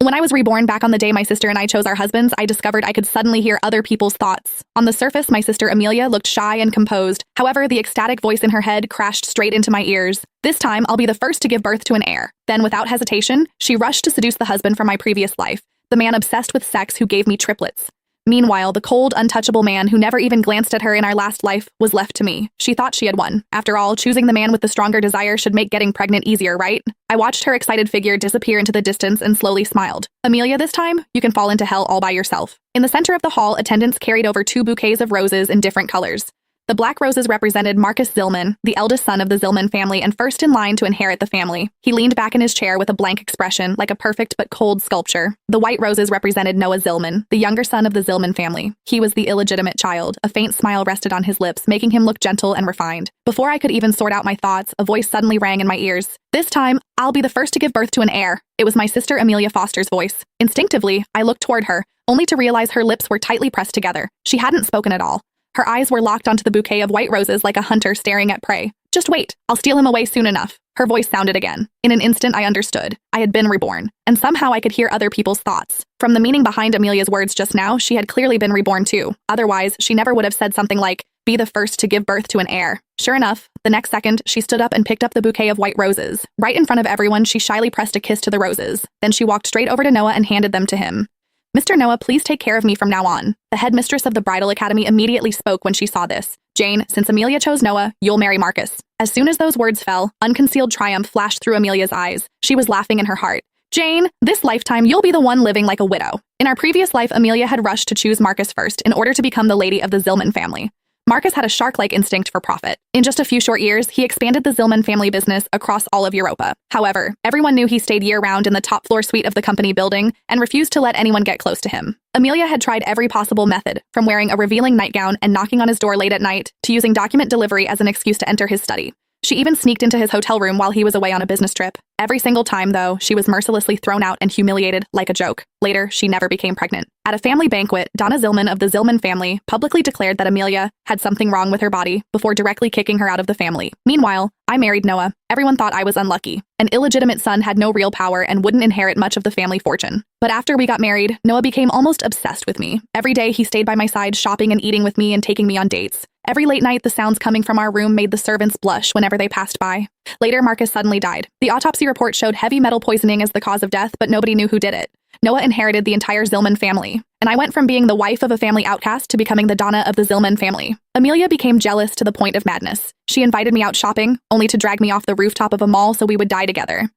When I was reborn back on the day my sister and I chose our husbands, I discovered I could suddenly hear other people's thoughts. On the surface, my sister Amelia looked shy and composed. However, the ecstatic voice in her head crashed straight into my ears. This time, I'll be the first to give birth to an heir. Then, without hesitation, she rushed to seduce the husband from my previous life, the man obsessed with sex who gave me triplets. Meanwhile, the cold, untouchable man who never even glanced at her in our last life was left to me. She thought she had won. After all, choosing the man with the stronger desire should make getting pregnant easier, right? I watched her excited figure disappear into the distance and slowly smiled. Amelia, this time, you can fall into hell all by yourself. In the center of the hall, attendants carried over 2 bouquets of roses in different colors. The black roses represented Marcus Zillman, the eldest son of the Zillman family and first in line to inherit the family. He leaned back in his chair with a blank expression, like a perfect but cold sculpture. The white roses represented Noah Zillman, the younger son of the Zillman family. He was the illegitimate child. A faint smile rested on his lips, making him look gentle and refined. Before I could even sort out my thoughts, a voice suddenly rang in my ears. This time, I'll be the first to give birth to an heir. It was my sister Amelia Foster's voice. Instinctively, I looked toward her, only to realize her lips were tightly pressed together. She hadn't spoken at all. Her eyes were locked onto the bouquet of white roses like a hunter staring at prey. Just wait, I'll steal him away soon enough. Her voice sounded again. In an instant, I understood. I had been reborn, and somehow I could hear other people's thoughts. From the meaning behind Amelia's words just now, she had clearly been reborn too. Otherwise, she never would have said something like, be the first to give birth to an heir. Sure enough, the next second, she stood up and picked up the bouquet of white roses. Right in front of everyone, she shyly pressed a kiss to the roses. Then she walked straight over to Noah and handed them to him. Mr. Noah, please take care of me from now on. The headmistress of the bridal academy immediately spoke when she saw this. Jane, since Amelia chose Noah, you'll marry Marcus. As soon as those words fell, unconcealed triumph flashed through Amelia's eyes. She was laughing in her heart. Jane, this lifetime you'll be the one living like a widow. In our previous life, Amelia had rushed to choose Marcus first in order to become the lady of the Zillman family. Marcus had a shark-like instinct for profit. In just a few short years, he expanded the Zillman family business across all of Europa. However, everyone knew he stayed year-round in the top-floor suite of the company building and refused to let anyone get close to him. Amelia had tried every possible method, from wearing a revealing nightgown and knocking on his door late at night, to using document delivery as an excuse to enter his study. She even sneaked into his hotel room while he was away on a business trip. Every single time, though, she was mercilessly thrown out and humiliated like a joke. Later, she never became pregnant. At a family banquet, Donna Zillman of the Zillman family publicly declared that Amelia had something wrong with her body before directly kicking her out of the family. Meanwhile, I married Noah. Everyone thought I was unlucky. An illegitimate son had no real power and wouldn't inherit much of the family fortune. But after we got married, Noah became almost obsessed with me. Every day, he stayed by my side shopping and eating with me and taking me on dates. Every late night, the sounds coming from our room made the servants blush whenever they passed by. Later, Marcus suddenly died. The autopsy report showed heavy metal poisoning as the cause of death, but nobody knew who did it. Noah inherited the entire Zillman family, and I went from being the wife of a family outcast to becoming the Donna of the Zillman family. Amelia became jealous to the point of madness. She invited me out shopping, only to drag me off the rooftop of a mall so we would die together.